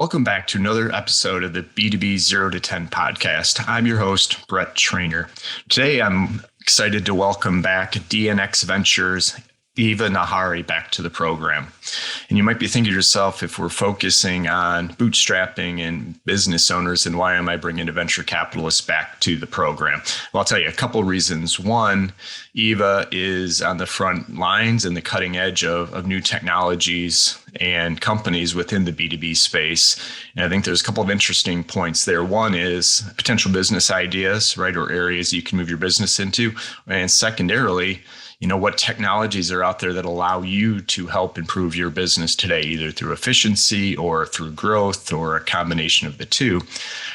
Welcome back to another episode of the B2B 0 to 10 podcast. I'm your host, Brett Trainer. Today, I'm excited to welcome back DNX Ventures, Eva Nahari, back to the program. And you might be thinking to yourself, if we're focusing on bootstrapping and business owners, then why am I bringing a venture capitalist back to the program? Well, I'll tell you a couple of reasons. One, Eva is on the front lines and the cutting edge of new technologies and companies within the B2B space. And I think there's a couple of interesting points there. One is potential business ideas, right, or areas you can move your business into. And secondarily, what technologies are out there that allow you to help improve your business today, either through efficiency or through growth or a combination of the two.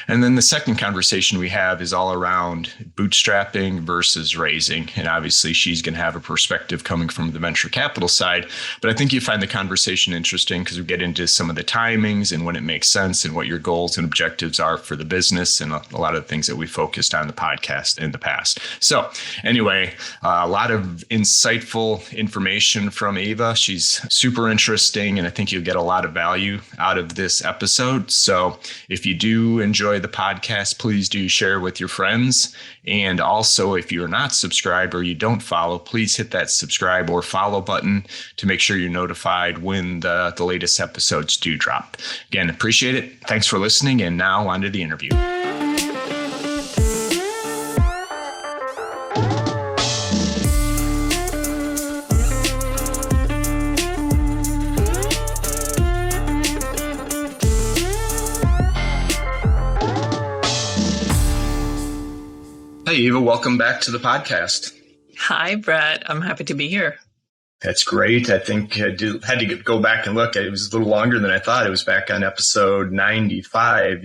And then the second conversation we have is all around bootstrapping versus raising. And obviously she's going to have a perspective coming from the venture capital side. But I think you find the conversation interesting because we get into some of the timings and when it makes sense and what your goals and objectives are for the business and a lot of the things that we focused on the podcast in the past. So anyway, a lot of insightful information from Eva. She's super interesting, and I think you'll get a lot of value out of this episode. So if you do enjoy the podcast, please do share with your friends. And also, if you're not subscribed or you don't follow, please hit that subscribe or follow button to make sure you're notified when the latest episodes do drop. Again, appreciate it. Thanks for listening. And now on to the interview. Hey, Eva, welcome back to the podcast. Hi, Brett. I'm happy to be here. That's great. I think I had to go back and look. It was a little longer than I thought. It was back on episode 95.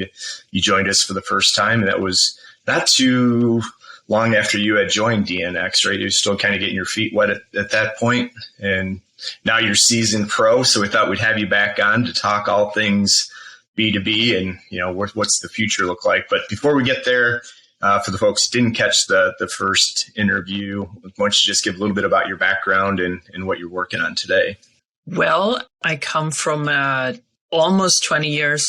You joined us for the first time, and that was not too long after you had joined DNX, right? You're still kind of getting your feet wet at that point, and now you're seasoned pro. So we thought we'd have you back on to talk all things B2B and, what's the future look like. But before we get there, for the folks who didn't catch the first interview, why don't you just give a little bit about your background and what you're working on today? Well, I come from almost 20 years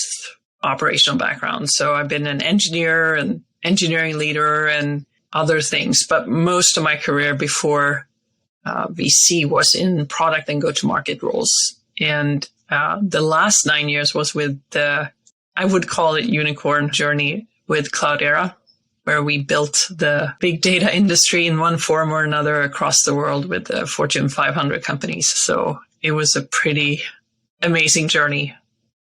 operational background. So I've been an engineer and engineering leader and other things. But most of my career before VC was in product and go-to-market roles. And the last 9 years was with I would call it unicorn journey with Cloudera, where we built the big data industry in one form or another across the world with the Fortune 500 companies. So it was a pretty amazing journey,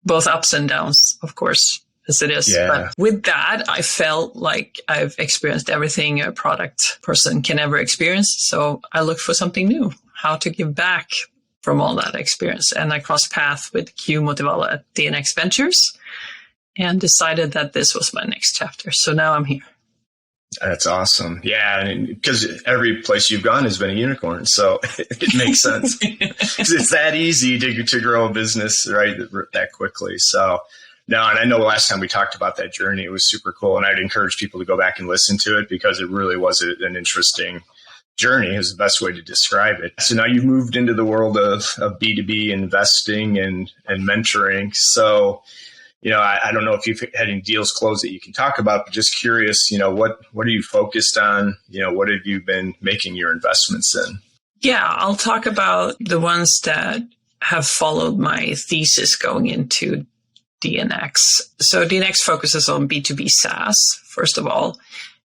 both ups and downs, of course, as it is. Yeah. But with that, I felt like I've experienced everything a product person can ever experience. So I looked for something new, how to give back from all that experience. And I crossed paths with Q Motivala at DNX Ventures and decided that this was my next chapter. So now I'm here. That's awesome. Yeah, because every place you've gone has been a unicorn, so it makes sense. It's that easy to grow a business, right, that quickly. So, no, and I know last time we talked about that journey, it was super cool, and I'd encourage people to go back and listen to it because it really was an interesting journey is the best way to describe it. So now you've moved into the world of B2B investing and mentoring. So, I don't know if you've had any deals closed that you can talk about, but just curious, what are you focused on? What have you been making your investments in? Yeah, I'll talk about the ones that have followed my thesis going into DNX. So DNX focuses on B2B SaaS, first of all.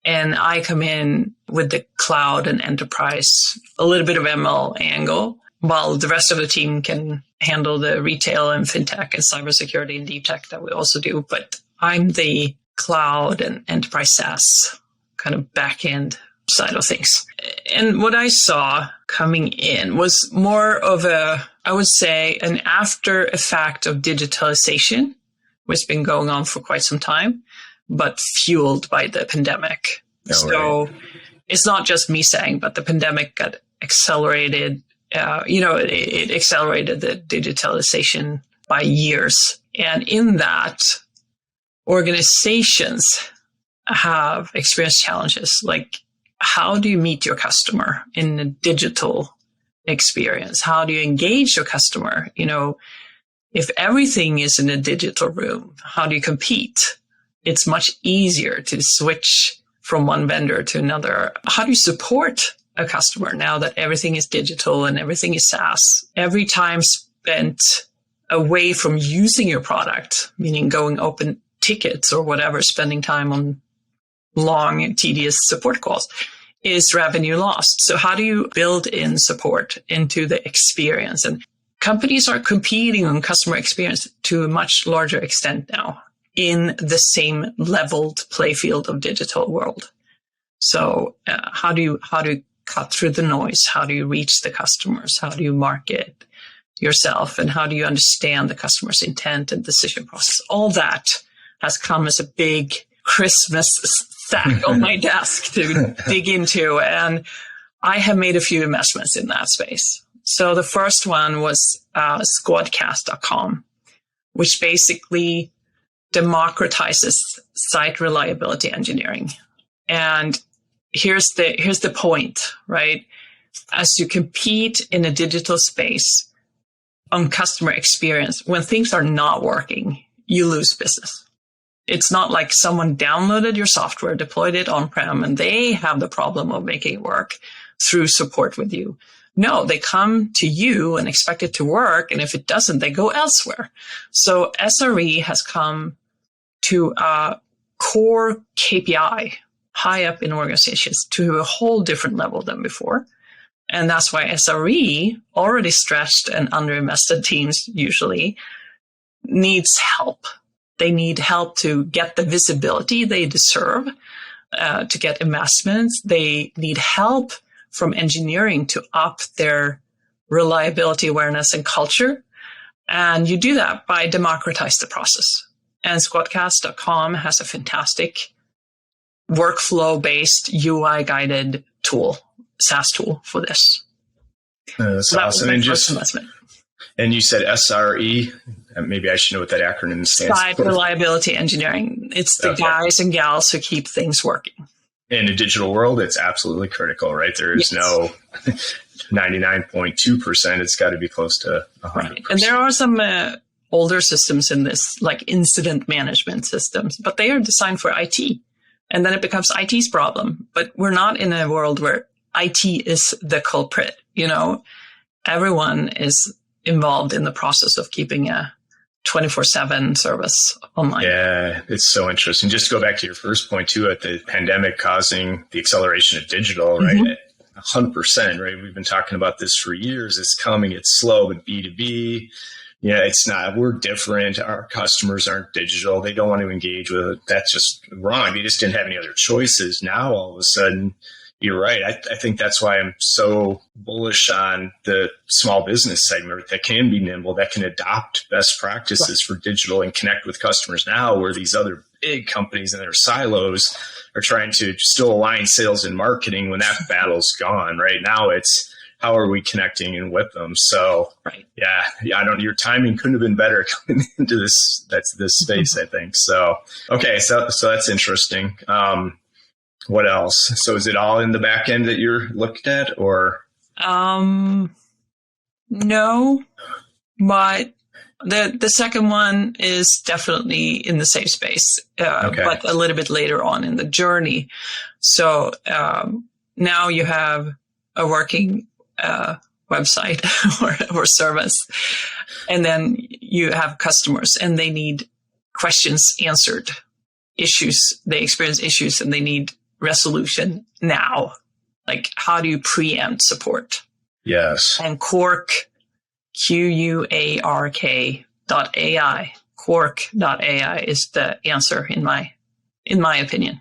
And I come in with the cloud and enterprise, a little bit of ML angle, while the rest of the team can handle the retail and fintech and cybersecurity and deep tech that we also do. But I'm the cloud and enterprise SaaS kind of back end side of things. And what I saw coming in was more of I would say, an after effect of digitalization, which has been going on for quite some time, but fueled by the pandemic. So it's not just me saying, but the pandemic got accelerated. It accelerated the digitalization by years. And in that, organizations have experienced challenges. Like, how do you meet your customer in a digital experience? How do you engage your customer? If everything is in a digital room, how do you compete? It's much easier to switch from one vendor to another. How do you support a customer now that everything is digital and everything is SaaS? Every time spent away from using your product, meaning going open tickets or whatever, spending time on long, tedious support calls, is revenue lost. So how do you build in support into the experience? And companies are competing on customer experience to a much larger extent now in the same leveled playfield of digital world. So how do you cut through the noise? How do you reach the customers? How do you market yourself? And how do you understand the customer's intent and decision process? All that has come as a big Christmas stack on my desk to dig into. And I have made a few investments in that space. So the first one was Squadcast.com, which basically democratizes site reliability engineering. And here's the point, right? As you compete in a digital space on customer experience, when things are not working, you lose business. It's not like someone downloaded your software, deployed it on-prem, and they have the problem of making it work through support with you. No, they come to you and expect it to work. And if it doesn't, they go elsewhere. So SRE has come to a core KPI high up in organizations to a whole different level than before. And that's why SRE, already stretched and underinvested teams usually, needs help. They need help to get the visibility they deserve, to get investments. They need help from engineering to up their reliability awareness and culture. And you do that by democratize the process. And Squadcast.com has a fantastic workflow-based UI-guided tool, SaaS tool for this. That's so that awesome. was my first investment. And you said SRE. Maybe I should know what that acronym stands Site for. reliability engineering. It's the guys and gals who keep things working. In a digital world, it's absolutely critical, right? There is no 99.2%. It's got to be close to 100%. Right. And there are some older systems in this, like incident management systems, but they are designed for IT. And then it becomes IT's problem. But we're not in a world where IT is the culprit. You know, everyone is involved in the process of keeping a 24/7 service online. Yeah, it's so interesting. Just to go back to your first point too, at the pandemic causing the acceleration of digital, right? Mm-hmm. 100%, right? We've been talking about this for years. It's coming, it's slow, but B2B, yeah, it's not. We're different. Our customers aren't digital. They don't want to engage with it. That's just wrong. They just didn't have any other choices. Now, all of a sudden, you're right. I think that's why I'm so bullish on the small business segment that can be nimble, that can adopt best practices for digital and connect with customers now, where these other big companies in their silos are trying to still align sales and marketing when that battle's gone. Right now, it's how are we connecting and with them? So, yeah, your timing couldn't have been better coming into this space, I think. So, okay, so that's interesting. What else? So is it all in the back end that you're looked at, or? No, but the second one is definitely in the same space, but a little bit later on in the journey. So now you have a working website or service, and then you have customers, and they need questions answered, they experience issues, and they need resolution now. Like, how do you preempt support? Yes. And Quark, Quark.ai, Quark.ai is the answer in my opinion,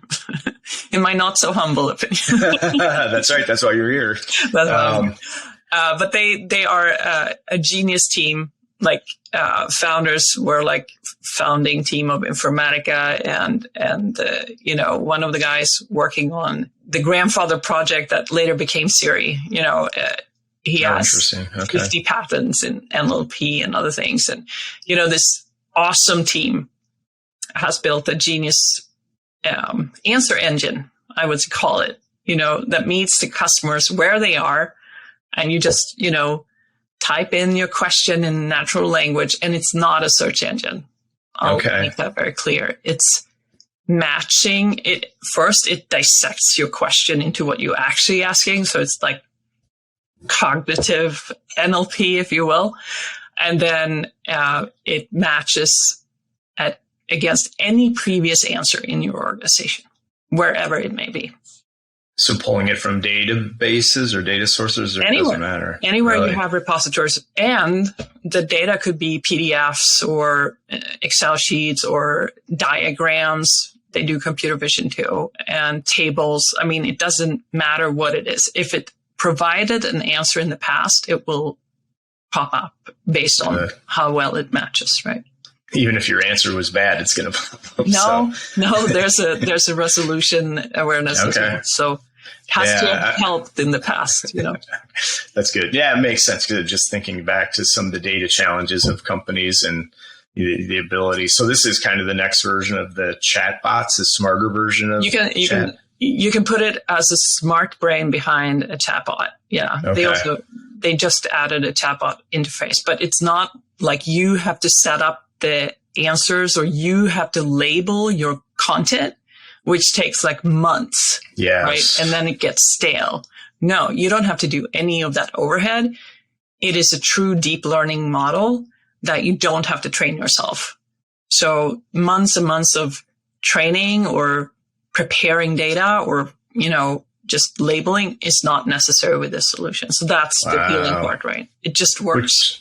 in my not so humble opinion. That's right. That's why you're here. But they are a genius team. Like founders were like founding team of Informatica, and one of the guys working on the grandfather project that later became Siri. He has 50 patents in NLP and other things, and this awesome team has built a genius answer engine, I would call it. That meets the customers where they are, and you just type in your question in natural language, and it's not a search engine. I'll make that very clear. It's matching it. First, it dissects your question into what you're actually asking. So it's like cognitive NLP, if you will. And then it matches against any previous answer in your organization, wherever it may be. So pulling it from databases or data sources, or anywhere, doesn't matter? Anywhere you have repositories. And the data could be PDFs or Excel sheets or diagrams. They do computer vision too, and tables. I mean, it doesn't matter what it is. If it provided an answer in the past, it will pop up based on how well it matches, right? Even if your answer was bad, it's going to pop up. No, there's a resolution awareness as well. So it has to have helped in the past, you know. That's good. Yeah, it makes sense. Because just thinking back to some of the data challenges of companies and the ability. So this is kind of the next version of the chat bots, a smarter version of chat. You can put it as a smart brain behind a chatbot. Yeah. Okay. They just added a chatbot interface, but it's not like you have to set up the answers or you have to label your content, which takes like months. Yes. Right. And then it gets stale. No, you don't have to do any of that overhead. It is a true deep learning model that you don't have to train yourself. So months and months of training or preparing data or, you know, just labeling is not necessary with this solution. So that's the appealing part, right? It just works.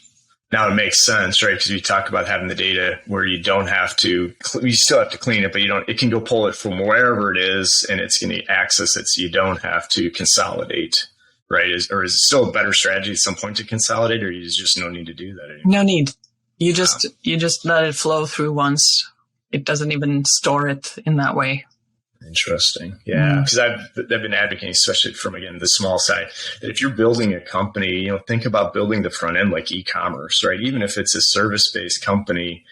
Now it makes sense, right? Because you talk about having the data where you don't have to, you still have to clean it, but it can go pull it from wherever it is and it's going to access it. So you don't have to consolidate, right? Or is it still a better strategy at some point to consolidate, or there's just no need to do that anymore? No need. You just let it flow through once. It doesn't even store it in that way. Interesting. Yeah. Because I've been advocating, especially from, again, the small side, that if you're building a company, think about building the front end like e-commerce, right? Even if it's a service-based company,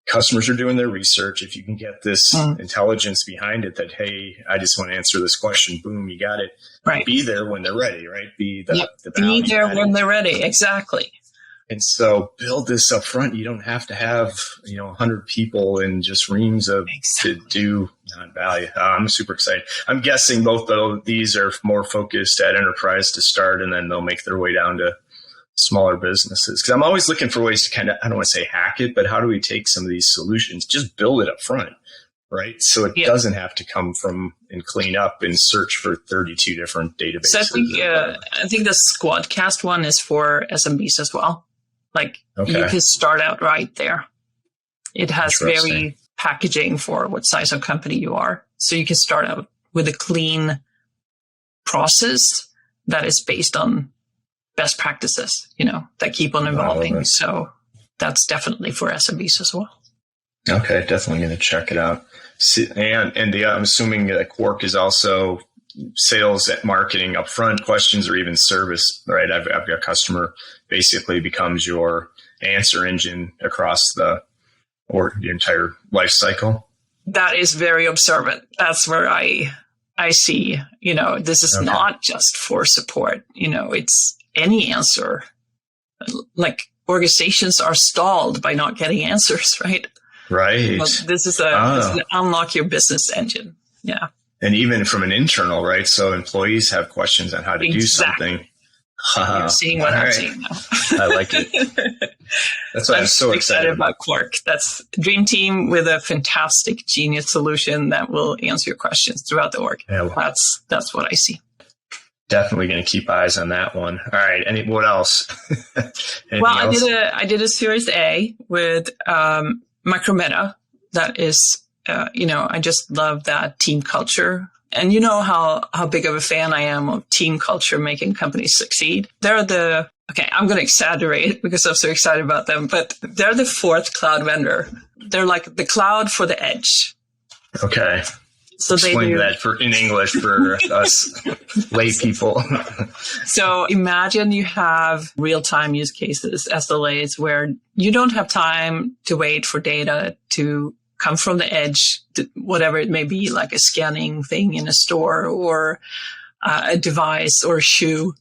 customers are doing their research. If you can get this intelligence behind it that, hey, I just want to answer this question, boom, you got it. Right. Be there when they're ready, right? Be there when they're ready. Exactly. And so build this up front. You don't have to have, 100 people and just reams of to do value. I'm super excited. I'm guessing both of these are more focused at enterprise to start, and then they'll make their way down to smaller businesses. Because I'm always looking for ways to kind of, I don't want to say hack it, but how do we take some of these solutions, just build it up front, right? So it doesn't have to come from and clean up and search for 32 different databases. So I think the Squadcast one is for SMBs as well. Like you can start out right there. It has very packaging for what size of company you are. So you can start out with a clean process that is based on best practices, that keep on evolving. So that's definitely for SMBs as well. Okay, definitely going to check it out. And I'm assuming that Quark is also sales and marketing upfront questions or even service, right? I've got a customer basically becomes your answer engine across the entire life cycle. That is very observant. That's where I see, this is not just for support, it's any answer. Like organizations are stalled by not getting answers, right? Right. Well, this is an unlock your business engine. Yeah. And even from an internal, right? So employees have questions on how to do something. You're seeing what I'm seeing now. I like it. That's why I'm so excited about Quark. That's a dream team with a fantastic genius solution that will answer your questions throughout the org. Yeah, well, that's what I see. Definitely going to keep eyes on that one. All right. What else? I did a Series A with Macrometa. That is, I just love that team culture. And you know how big of a fan I am of team culture making companies succeed. I'm going to exaggerate because I'm so excited about them, but they're the fourth cloud vendor. They're like the cloud for the edge. Okay. So explain that in English for us lay people. So imagine you have real-time use cases, SLAs, where you don't have time to wait for data to come from the edge, to whatever it may be, like a scanning thing in a store or a device or a shoe.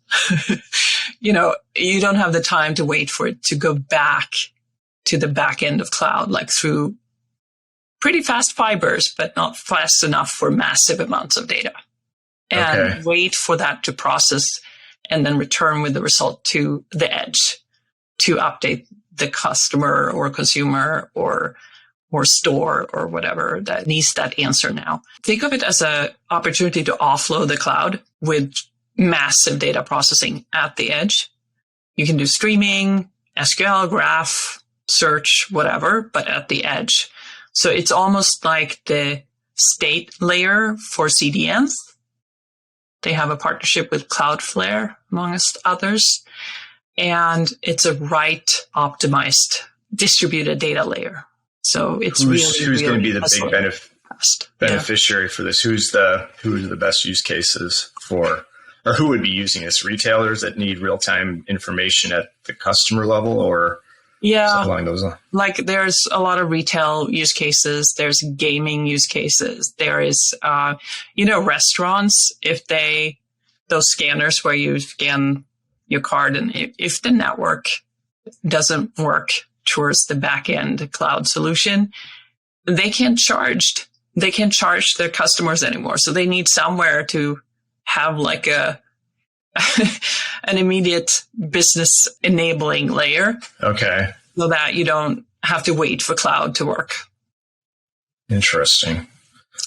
you don't have the time to wait for it to go back to the back end of cloud, like through pretty fast fibers, but not fast enough for massive amounts of data. And wait for that to process and then return with the result to the edge to update the customer or consumer or store or whatever that needs that answer now. Think of it as an opportunity to offload the cloud with massive data processing at the edge. You can do streaming, SQL, graph, search, whatever, but at the edge. So it's almost like the state layer for CDNs. They have a partnership with Cloudflare, amongst others. And it's a right optimized distributed data layer. So it's who's really going to be the big beneficiary yeah. for this? Who are the best use cases for, or who would be using this? Retailers that need real-time information at the customer level, or something along those lines? Like there's a lot of retail use cases. There's gaming use cases. There is, restaurants, those scanners where you scan your card, and if the network doesn't work towards the back end cloud solution, they can't charge their customers anymore. So they need somewhere to have like an immediate business enabling layer. Okay. So that you don't have to wait for cloud to work. Interesting.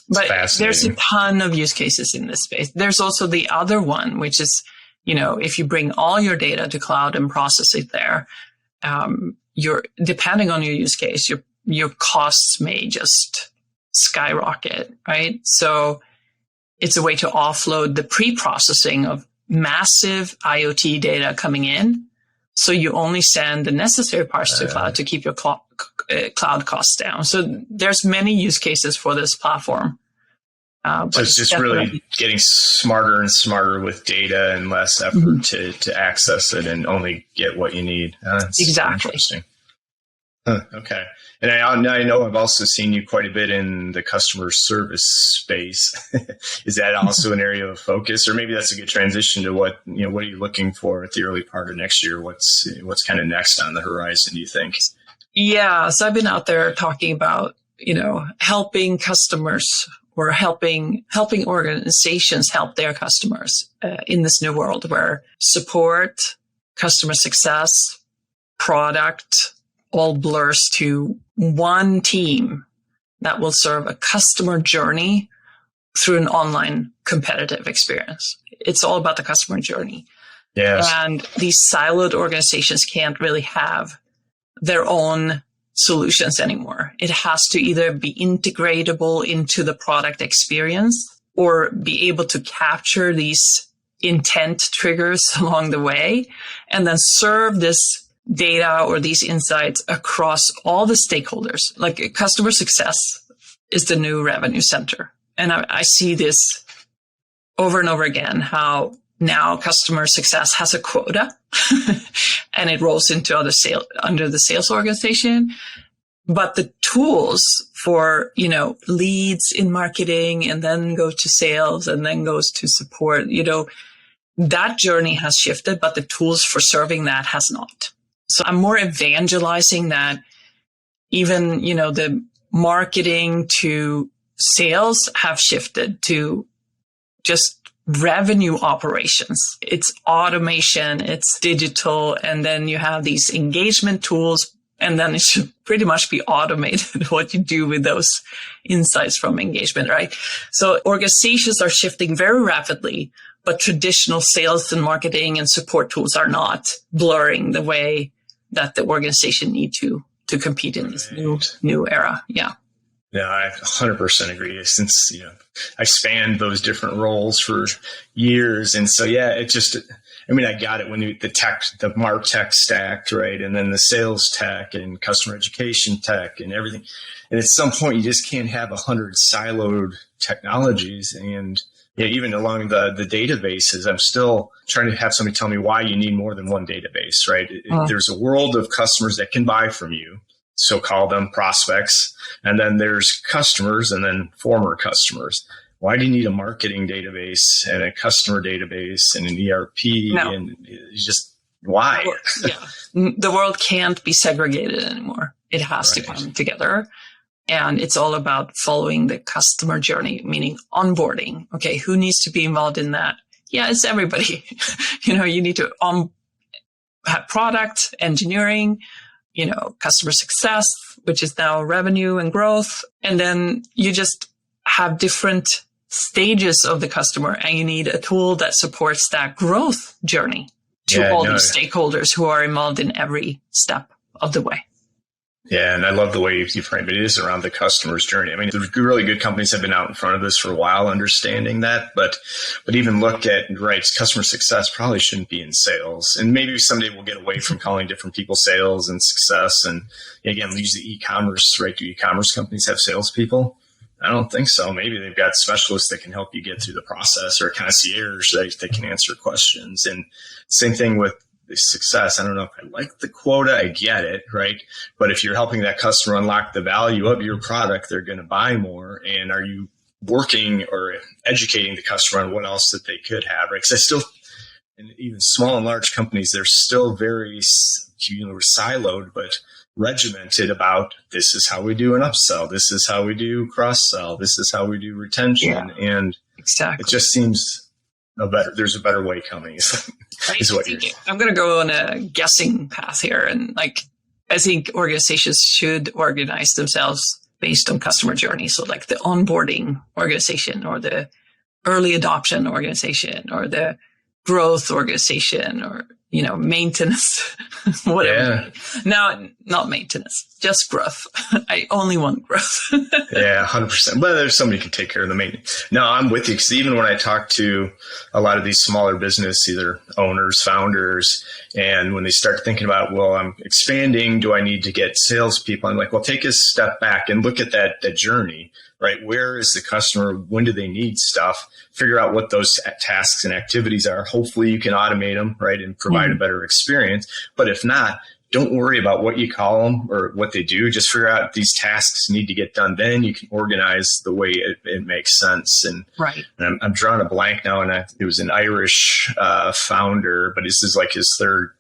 But there's a ton of use cases in this space. There's also the other one, which is, if you bring all your data to cloud and process it there, you're depending on your use case, your costs may just skyrocket, right? So it's a way to offload the pre-processing of massive IoT data coming in. So you only send the necessary parts to the cloud to keep your cloud costs down. So there's many use cases for this platform. So it's just really getting smarter and smarter with data and less effort to access it and only get what you need. Exactly. Interesting. Okay. And I know I've also seen you quite a bit in the customer service space. Is that also an area of focus, or maybe that's a good transition to what are you looking for at the early part of next year? What's kind of next on the horizon, do you think? Yeah. So I've been out there talking about, helping customers or helping organizations help their customers in this new world where support, customer success, product, all blurs to one team that will serve a customer journey through an online competitive experience. It's all about the customer journey. Yes. And these siloed organizations can't really have their own solutions anymore. It has to either be integratable into the product experience or be able to capture these intent triggers along the way and then serve this data or these insights across all the stakeholders. Like customer success is the new revenue center. And I see this over and over again, how now customer success has a quota and it rolls into under the sales organization. But the tools for, leads in marketing and then go to sales and then goes to support, that journey has shifted, but the tools for serving that has not. So I'm more evangelizing that even, the marketing to sales have shifted to just revenue operations. It's automation, it's digital, and then you have these engagement tools, and then it should pretty much be automated what you do with those insights from engagement, right? So organizations are shifting very rapidly, but traditional sales and marketing and support tools are not blurring the way that the organization need to compete in this new era. Yeah. Yeah, I 100% agree. Since, I spanned those different roles for years. And so, yeah, it just, I got it when the MarTech stack, right? And then the sales tech and customer education tech and everything. And at some point you just can't have 100 siloed technologies. And even along the databases, I'm still trying to have somebody tell me why you need more than one database, right? There's a world of customers that can buy from you, so call them prospects. And then there's customers and then former customers. why do you need a marketing database and a customer database and an ERP? No. And just why? Yeah. The world can't be segregated anymore. It has to come together. And it's all about following the customer journey, meaning onboarding. Okay, who needs to be involved in that? Yeah, it's everybody. You need to have product, engineering, customer success, which is now revenue and growth. And then you just have different stages of the customer, and you need a tool that supports that growth journey to these stakeholders who are involved in every step of the way. Yeah, and I love the way you frame it. It is around the customer's journey. I mean, the really good companies have been out in front of this for a while, understanding that. But even look at, customer success probably shouldn't be in sales. And maybe someday we'll get away from calling different people sales and success. And again, use the e-commerce, right? Do e-commerce companies have salespeople? I don't think so. Maybe they've got specialists that can help you get through the process, or concierge that can answer questions. And same thing with the success. I don't know if I like the quota. I get it, right? But if you're helping that customer unlock the value of your product, they're going to buy more. And are you working or educating the customer on what else that they could have, right? Because in even small and large companies, they're still very siloed, but regimented about, this is how we do an upsell. This is how we do cross-sell. This is how we do retention. Yeah, and exactly. It just seems there's a better way coming. Is what I'm going to go on a guessing path here. And I think organizations should organize themselves based on customer journey. So like the onboarding organization, or the early adoption organization, or the growth organization, or, maintenance, whatever. Yeah. No, not maintenance, just growth. I only want growth. Yeah, 100%. But there's somebody who can take care of the maintenance. No, I'm with you. Because even when I talk to a lot of these smaller business, either owners, founders, and when they start thinking about, well, I'm expanding, do I need to get salespeople? I'm like, well, take a step back and look at that journey, right? Where is the customer? When do they need stuff? Figure out what those tasks and activities are. Hopefully you can automate them, right, and provide a better experience. But if not, don't worry about what you call them or what they do. Just figure out these tasks need to get done. Then you can organize the way it makes sense. And, and I'm drawing a blank now. And it was an Irish founder, but this is like his third.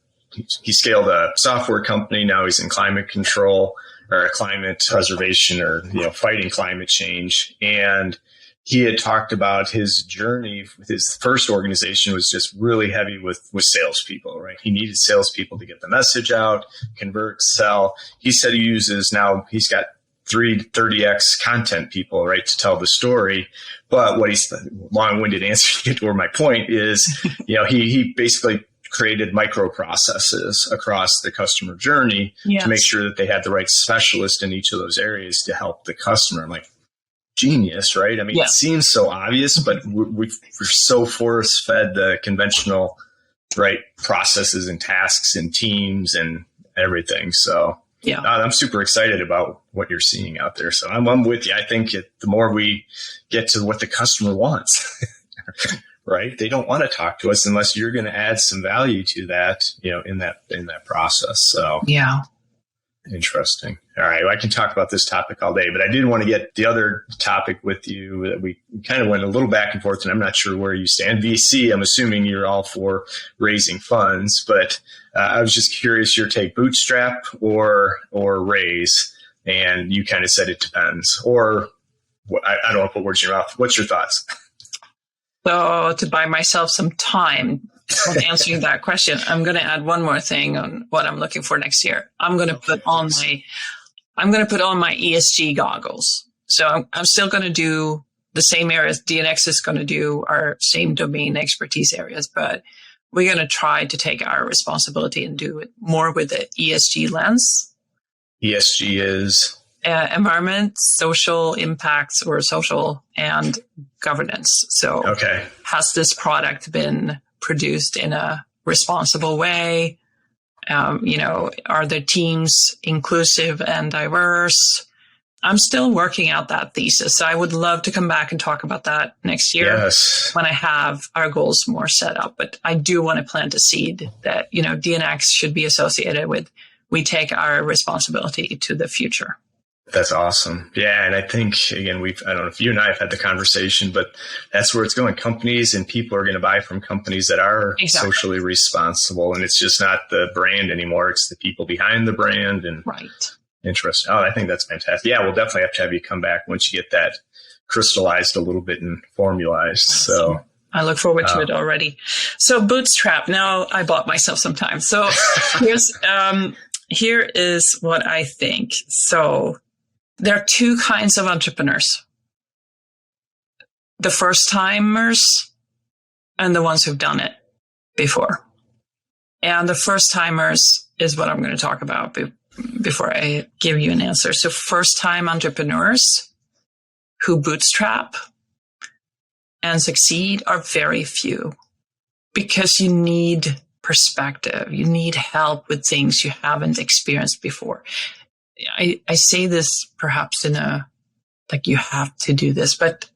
He scaled a software company. Now he's in climate control, or climate preservation, or fighting climate change. And he had talked about his journey with his first organization was just really heavy with salespeople, right? He needed salespeople to get the message out, convert, sell. He said he's got 30x content people, right, to tell the story. But what he's long-winded answer to get to where my point is, he basically created microprocesses across the customer journey to make sure that they had the right specialist in each of those areas to help the customer. I'm like, genius, right? I mean, it seems so obvious, but we're so force-fed the conventional, right, processes and tasks and teams and everything. So I'm super excited about what you're seeing out there. So I'm with you. I think the more we get to what the customer wants, right? They don't want to talk to us unless you're going to add some value to that, in that process. So interesting. All right. Well, I can talk about this topic all day, but I did want to get the other topic with you that we kind of went a little back and forth, and I'm not sure where you stand. VC, I'm assuming you're all for raising funds, but I was just curious your take, bootstrap or raise, and you kind of said it depends. Or I don't want to put words in your mouth. What's your thoughts? So to buy myself some time on answering that question, I'm going to add one more thing on what I'm looking for next year. I'm going to put on my ESG goggles. So I'm still going to do the same areas DNX is going to do, our same domain expertise areas, but we're going to try to take our responsibility and do it more with the ESG lens. ESG is? Environment, social impacts, or social and governance. So has this product been produced in a responsible way? Are the teams inclusive and diverse? I'm still working out that thesis. I would love to come back and talk about that next year when I have our goals more set up. But I do want to plant a seed that, DNX should be associated with, we take our responsibility to the future. That's awesome. Yeah. And I think, again, I don't know if you and I have had the conversation, but that's where it's going. Companies and people are going to buy from companies that are socially responsible. And it's just not the brand anymore. It's the people behind the brand and interesting. Oh, I think that's fantastic. Yeah, we'll definitely have to have you come back once you get that crystallized a little bit and formalized. Awesome. So I look forward to it already. So Bootstrap. Now I bought myself some time. So here is what I think. So there are two kinds of entrepreneurs. The first timers and the ones who've done it before. And the first timers is what I'm going to talk about before I give you an answer. So first time entrepreneurs who bootstrap and succeed are very few because you need perspective. You need help with things you haven't experienced before. I say this perhaps in you have to do this, but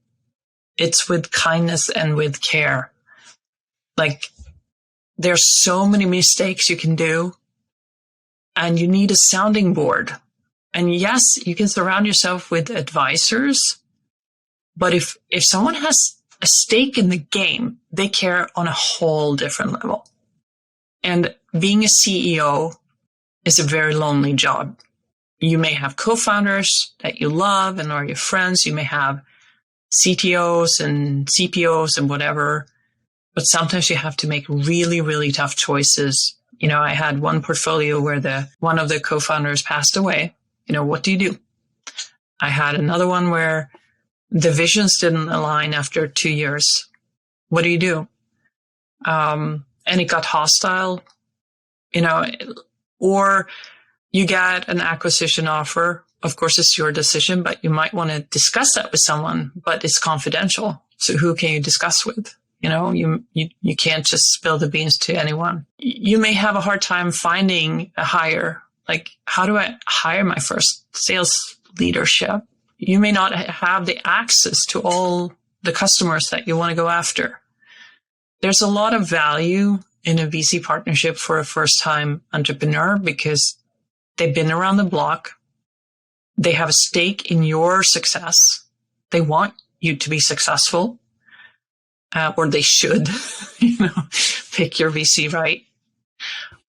it's with kindness and with care. Like, there's so many mistakes you can do, and you need a sounding board. And yes, you can surround yourself with advisors, but if someone has a stake in the game, they care on a whole different level. And being a CEO is a very lonely job. You may have co-founders that you love and are your friends. You may have CTOs and CPOs and whatever, but sometimes you have to make really, really tough choices. You know, I had one portfolio where one of the co-founders passed away. You know, what do you do? I had another one where the visions didn't align after 2 years. What do you do? And it got hostile, or you get an acquisition offer. Of course, it's your decision, but you might want to discuss that with someone, but it's confidential. So who can you discuss with? You can't just spill the beans to anyone. You may have a hard time finding a hire. Like, how do I hire my first sales leadership? You may not have the access to all the customers that you want to go after. There's a lot of value in a VC partnership for a first-time entrepreneur because they've been around the block. They have a stake in your success. They want you to be successful, or they should, pick your VC right.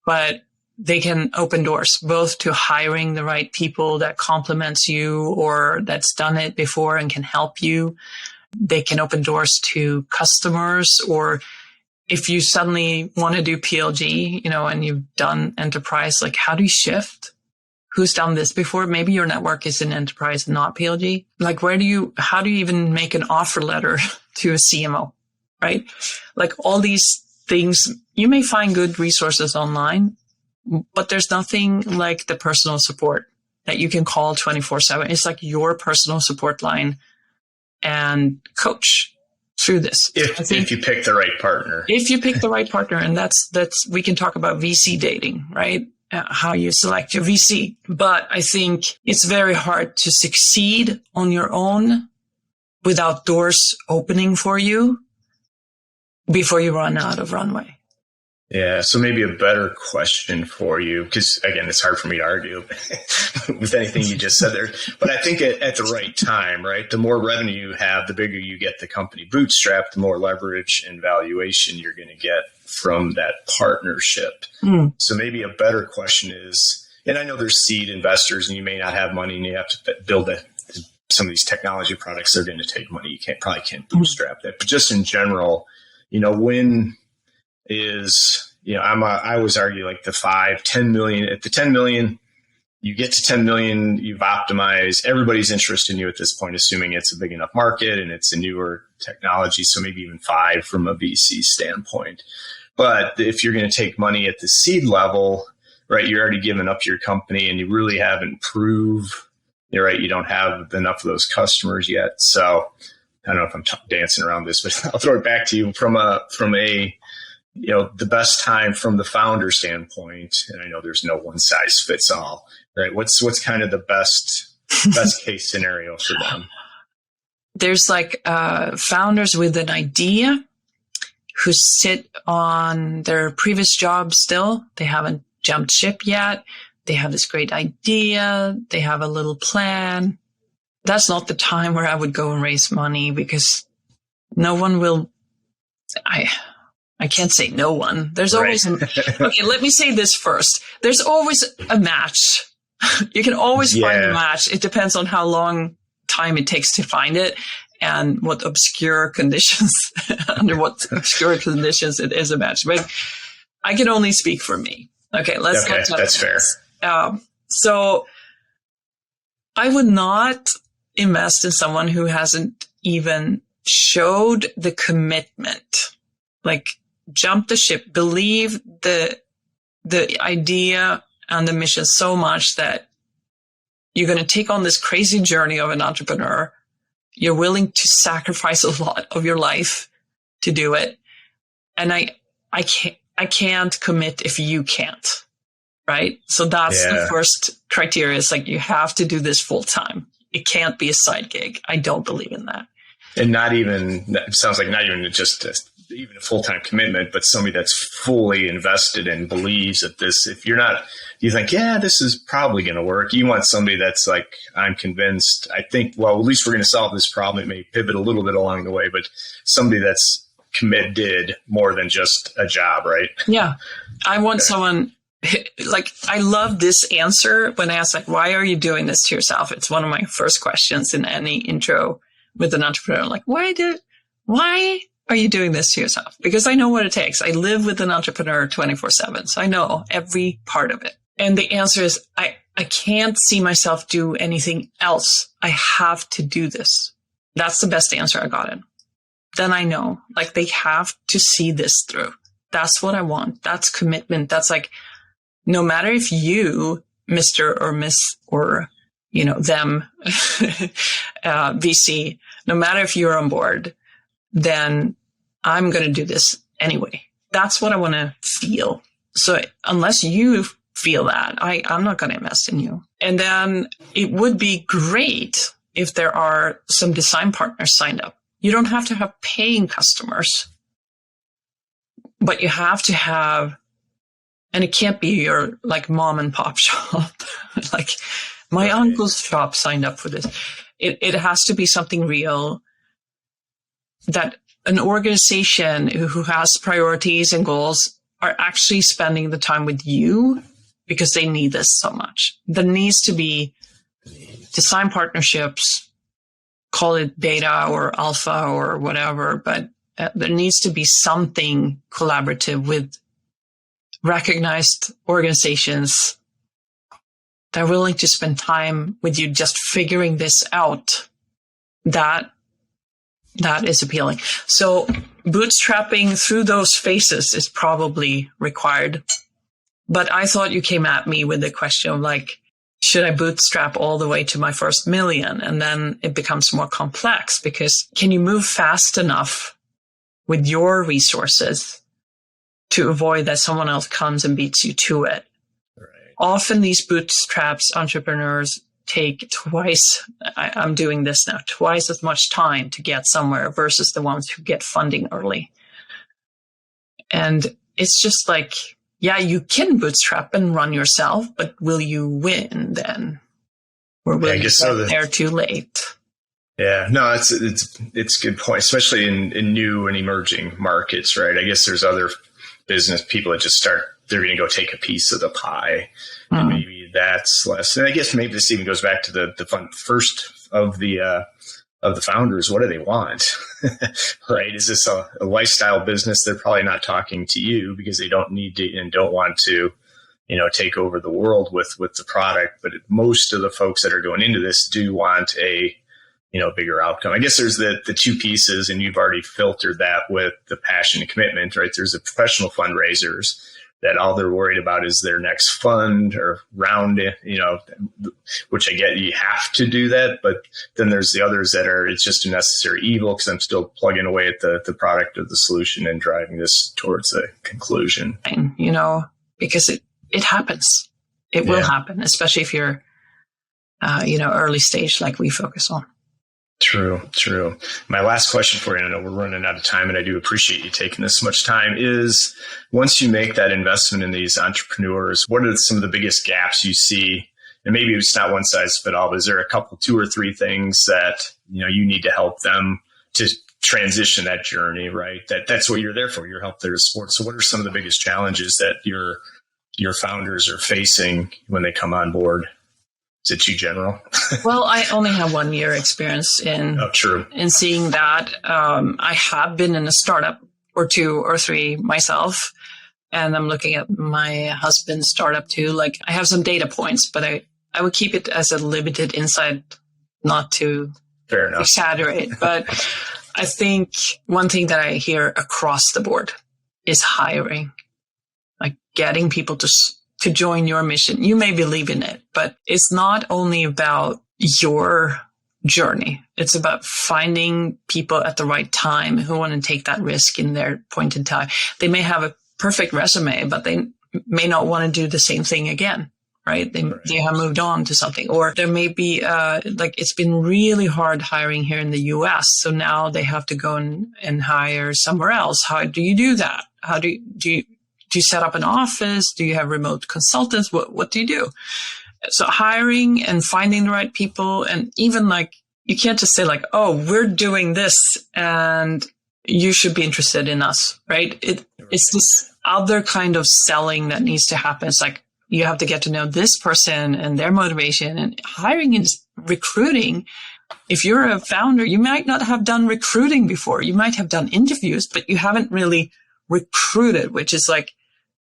But they can open doors both to hiring the right people that complements you or that's done it before and can help you. They can open doors to customers, or if you suddenly want to do PLG, and you've done enterprise, like, how do you shift? Who's done this before? Maybe your network is in enterprise and not PLG. Like, how do you even make an offer letter to a CMO, right? Like, all these things, you may find good resources online, but there's nothing like the personal support that you can call 24/7. It's like your personal support line and coach through this. If you pick the right partner. If you pick the right partner, and that's we can talk about VC dating, right? How you select your VC. But I think it's very hard to succeed on your own without doors opening for you before you run out of runway. Yeah. So maybe a better question for you, because again, it's hard for me to argue with anything you just said there, but I think at the right time, right? The more revenue you have, the bigger you get the company bootstrap, the more leverage and valuation you're going to get from that partnership. So maybe a better question is, and I know there's seed investors and you may not have money and you have to build some of these technology products. They're going to take money. You probably can't bootstrap that, but just in general, when is, I always argue like the 5-10 million. At the 10 million, you get to 10 million, you've optimized, everybody's interested in you at this point, assuming it's a big enough market and it's a newer technology. So maybe even 5 from a VC standpoint. But if you're going to take money at the seed level, right, you're already giving up your company and you really haven't proved, right, you don't have enough of those customers yet. So I don't know if I'm dancing around this, but I'll throw it back to you from a the best time from the founder standpoint. And I know there's no one size fits all, right? What's kind of the best case scenario for them? There's founders with an idea who sit on their previous job still. They haven't jumped ship yet. they have this great idea. They have a little plan. That's not the time where I would go and raise money, because no one will. I can't say no one. There's always, okay, let me say this first. There's always a match. You can always find a match. It depends on how long time it takes to find it and what obscure conditions, under what obscure conditions it is a match. But I can only speak for me. Okay, that's fair. So I would not invest in someone who hasn't even showed the commitment, like jump the ship, believe the idea and the mission so much that you're going to take on this crazy journey of an entrepreneur. You're willing to sacrifice a lot of your life to do it. And I can't commit if you can't. Right. So that's the first criteria. It's like, you have to do this full time. It can't be a side gig. I don't believe in that. And it sounds like not even just even a full-time commitment, but somebody that's fully invested and believes that this, if you're not, you think, this is probably going to work. You want somebody that's like, I'm convinced, I think, well, at least we're going to solve this problem. It may pivot a little bit along the way, but somebody that's committed more than just a job, right? Yeah. I want someone, like, I love this answer when I ask, like, why are you doing this to yourself? It's one of my first questions in any intro with an entrepreneur. Like, why are you doing this to yourself? Because I know what it takes. I live with an entrepreneur 24/7. So I know every part of it. And the answer is, I can't see myself do anything else. I have to do this. That's the best answer I got in. Then I know, like, they have to see this through. That's what I want. That's commitment. That's like, no matter if you, Mr. or Miss, or, them, VC, no matter if you're on board, then I'm going to do this anyway. That's what I want to feel. So unless you feel that, I'm not going to invest in you. And then it would be great if there are some design partners signed up. You don't have to have paying customers, but you have to have, and it can't be your like mom and pop shop. Like my uncle's shop signed up for this. It has to be something real, that an organization who has priorities and goals are actually spending the time with you because they need this so much. There needs to be design partnerships, call it beta or alpha or whatever, but there needs to be something collaborative with recognized organizations that are willing to spend time with you just figuring this out. That is appealing. So bootstrapping through those phases is probably required. But I thought you came at me with the question of like, should I bootstrap all the way to my first million? And then it becomes more complex, because can you move fast enough with your resources to avoid that someone else comes and beats you to it? Right. Often these bootstraps entrepreneurs take twice, I'm doing this now, twice as much time to get somewhere versus the ones who get funding early. And it's just like, yeah, you can bootstrap and run yourself, but will you win then? Or will you get there too late? Yeah, no, it's a good point, especially in new and emerging markets, right? I guess there's other business people that just they're going to go take a piece of the pie, and maybe that's less. And I guess maybe this even goes back to the fun first of the founders. What do they want? Right? Is this a lifestyle business? They're probably not talking to you because they don't need to and don't want to, take over the world with the product. But most of the folks that are going into this do want a, bigger outcome. I guess there's the two pieces, and you've already filtered that with the passion and commitment, right? There's the professional fundraisers that all they're worried about is their next fund or round, which I get, you have to do that. But then there's the others that it's just a necessary evil because I'm still plugging away at the product or the solution and driving this towards a conclusion. Because it happens. It will happen, especially if you're, early stage like we focus on. True, true. My last question for you, and I know we're running out of time, and I do appreciate you taking this much time, is once you make that investment in these entrepreneurs, what are some of the biggest gaps you see? And maybe it's not one size fit all, but is there a couple, 2 or 3 things that, you need to help them to transition that journey, right? That's what you're there for. You're help there to support. So what are some of the biggest challenges that your founders are facing when they come on board? Is it too general? Well, I only have 1 year experience in seeing that. I have been in a startup or 2 or 3 myself, and I'm looking at my husband's startup too. Like, I have some data points, but I would keep it as a limited insight, not to exaggerate. But I think one thing that I hear across the board is hiring, like getting people to join your mission. You may believe in it, but it's not only about your journey. It's about finding people at the right time who want to take that risk in their point in time. They may have a perfect resume, but they may not want to do the same thing again, right? They have moved on to something. Or there may be, it's been really hard hiring here in the US. So now they have to go and hire somewhere else. How do you do that? How do you set up an office? Do you have remote consultants? What do you do? So hiring and finding the right people, and even you can't just say oh, we're doing this and you should be interested in us, right? It's this other kind of selling that needs to happen. It's like you have to get to know this person and their motivation, and hiring is recruiting. If you're a founder, you might not have done recruiting before. You might have done interviews, but you haven't really recruited, which is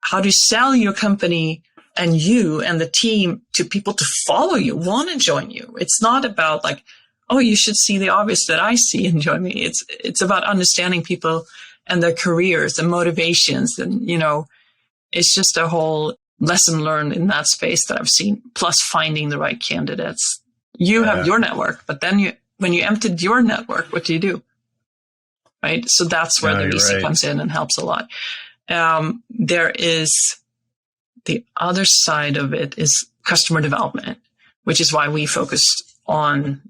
how do you sell your company and you and the team to people to follow you, want to join you? It's not about oh, you should see the obvious that I see and join me. It's about understanding people and their careers and motivations. And, it's just a whole lesson learned in that space that I've seen, plus finding the right candidates. You have your network, but then when you emptied your network, what do you do? Right? So that's where the VC comes in and helps a lot. There is the other side of it is customer development, which is why we focused on,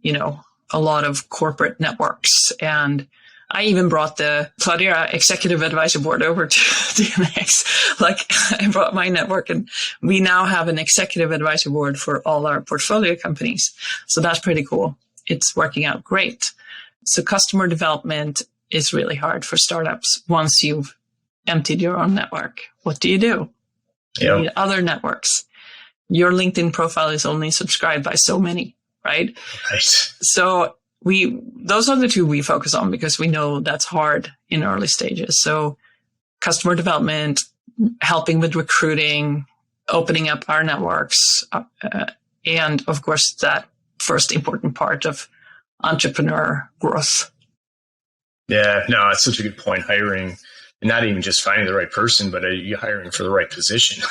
a lot of corporate networks. And I even brought the Cloudera Executive Advisor Board over to DNX. I brought my network, and we now have an Executive Advisor Board for all our portfolio companies. So that's pretty cool. It's working out great. So customer development is really hard for startups once you've emptied your own network. What do? You need other networks. Your LinkedIn profile is only subscribed by so many, right? Right. So those are the 2 we focus on because we know that's hard in early stages. So customer development, helping with recruiting, opening up our networks, and of course that first important part of entrepreneur growth. Yeah, no, it's such a good point. Hiring, and not even just finding the right person, but you're hiring for the right position,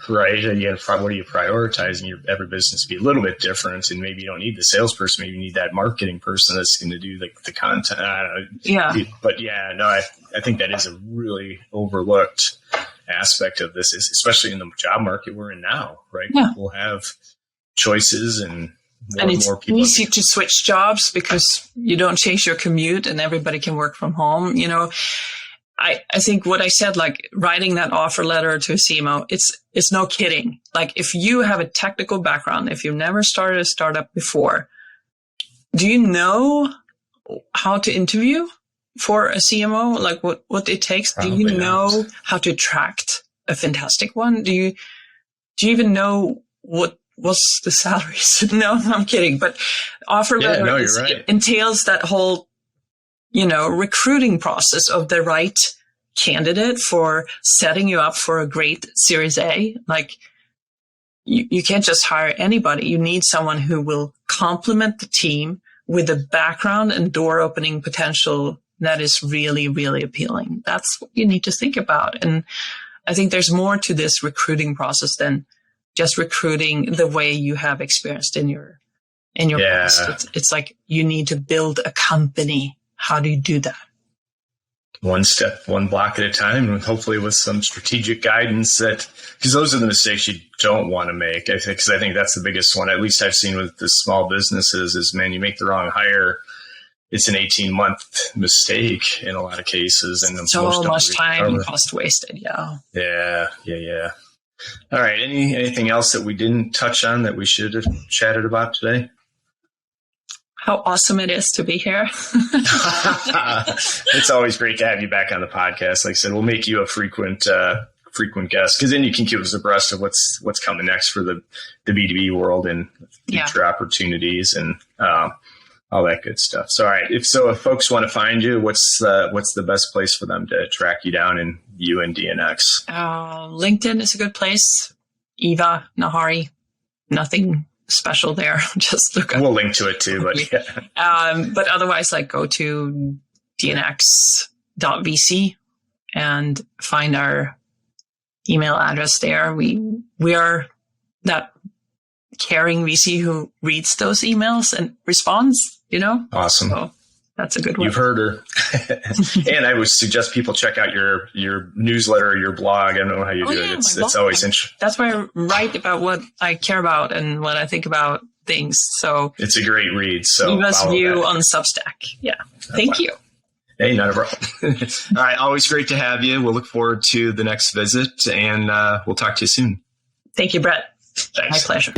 right? Again, what are you prioritizing? Every business be a little bit different, and maybe you don't need the salesperson. Maybe you need that marketing person that's going to do the content. I don't know. Yeah. But I think that is a really overlooked aspect of this, especially in the job market we're in now, right? Yeah. People have choices and it's more people. Easy to switch jobs because you don't change your commute and everybody can work from home. I think what I said, writing that offer letter to a CMO, it's no kidding. If you have a technical background, if you've never started a startup before, do you know how to interview for a CMO? What it takes? Probably do you know how to attract a fantastic one? Do you even know what's the salaries? No, I'm kidding. But offer letter entails that whole recruiting process of the right candidate for setting you up for a great Series A. You can't just hire anybody. You need someone who will complement the team with a background and door opening potential that is really, really appealing. That's what you need to think about. And I think there's more to this recruiting process than just recruiting the way you have experienced in your past. It's you need to build a company. How do you do that? one step, one block at a time, and hopefully with some strategic guidance because those are the mistakes you don't want to make. Because I think that's the biggest one, at least I've seen with the small businesses is, man, you make the wrong hire. It's an 18-month mistake in a lot of cases. And so much time and cost wasted. Yeah. Yeah. All right. Anything else that we didn't touch on that we should have chatted about today? How awesome it is to be here. It's always great to have you back on the podcast. Like I said, we'll make you a frequent guest, because then you can keep us abreast of what's coming next for the B2B world and future opportunities and all that good stuff. So, all right. If folks want to find you, what's the best place for them to track you down and you and DNX? LinkedIn is a good place. Eva Nahari. Nothing special there. Just look up. We'll link to it too, but yeah. But otherwise, go to dnx.vc and find our email address there. We are that caring VC who reads those emails and responds, Awesome. So that's a good one. You've heard her. And I would suggest people check out your newsletter, your blog. I don't know how you do it. It's always interesting. That's why I write about what I care about and what I think about things. So it's a great read. So Eva's view on Substack. Yeah. Thank you. Hey, not a problem. All right. Always great to have you. We'll look forward to the next visit, and we'll talk to you soon. Thank you, Brett. Thanks. My pleasure.